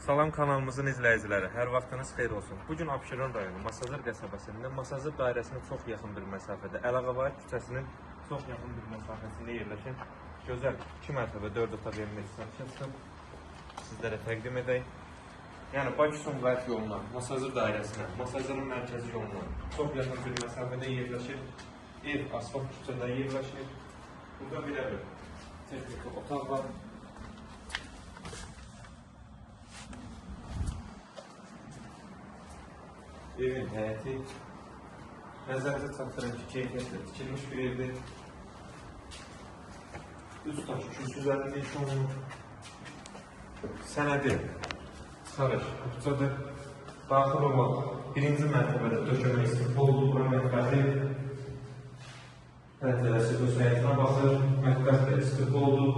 Salam kanalımızın izləyiciləri, hər vaxtınız xeyir olsun. Bugün Abşeron rayonu Masazır qəsəbəsində Masazır dairəsinə çox yaxın bir məsafədə, Əlağabayat küçəsinin çox yaxın bir məsafəsində yerləşən gözəl 2 mərtəbə 4 otaq evində istəmişəm. Sizlərə təqdim edək. Yəni Bakı-Sumqayıt yoluna, Masazır dairəsinə, Masazırın mərkəzi yoluna çox yaxın bir məsafədə yerləşir. Ev asfalt küçədə yerləşir. Burada belə bir texniki otaq var. Evin həyəti nəzərinizə çatdırın ki, keyfiyyətlə tikilmiş bir evdir. Üst taşı kürsüzlərində iş olunur. Sənədi çıxarış kutucadır. Daxil olan birinci mərtəbədə döşəmə istifo oldu. Bura mətbəxi pəncərəsi öz həyətinə baxır. Mətbəx də istifo oldu.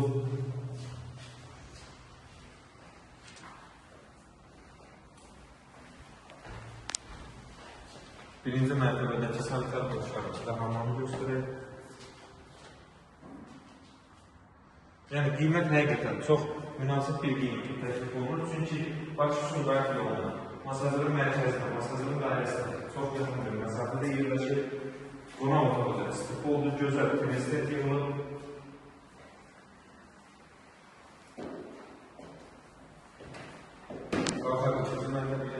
Birinci mərtəbədəki sanitar boşlarımızda hamamı göstərir. Yəni qiymət həqiqətən çox münasib bir qiymət təklif olunur. Çünki Bakı-Sumqayıt yoluna, Masazırın mərkəzinə, Masazırın dairəsinə çox yaxın bir məsafədə yerləşir. Qonaq otağı da istifo oldu, gözəl prinsipət yolu. Qalxaq ikinci mərtəbəyə.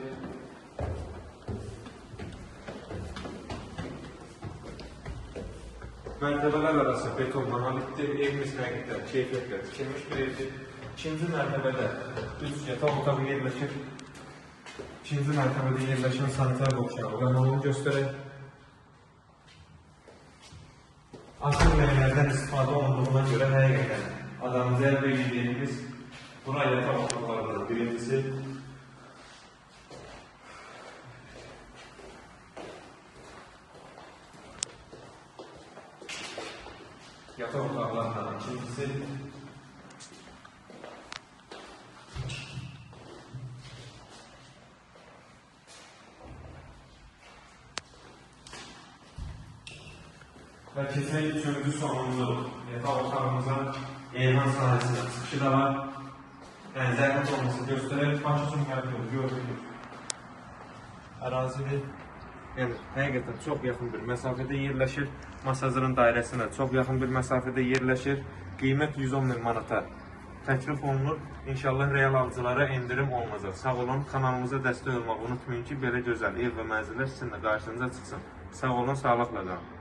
Mərtəbələr arası betonla halitdir. Evimiz həqiqətən keyfiyyətlə tikilmiş bir evdir. İkinci mərtəbədə 3 yataq otağı yerləşir. İkinci mərtəbədə yerləşən sanitar boşluğu və hamamı göstərək. Açıq rənglərdən istifadə olunduğuna görə həqiqətən adamı cəlb edildiyimiz bura yataq otaqlarıdır. Birincisi yataq otaqlarından, ikincisi və keçək üçüncü sonuncu yataq otağımıza eyvan sahəsində çıxışı da var. Yəni zəhmət olması göstərək, Bakı-Sumqayıt yolu gördüyünüz ərazidir. Yəni, həqiqətən çox yaxın bir məsafədə yerləşir. Masazırın dairəsinə çox yaxın bir məsafədə yerləşir. Qiymət 110.000 manata təklif olunur. İnşallah real alıcılara endirim olunacaq. Sağ olun, kanalımıza dəstək olmağı unutmayın ki, belə gözəl ev və mənzillər sizin də qarşınıza çıxsın. Sağ olun, sağlıqla qalın.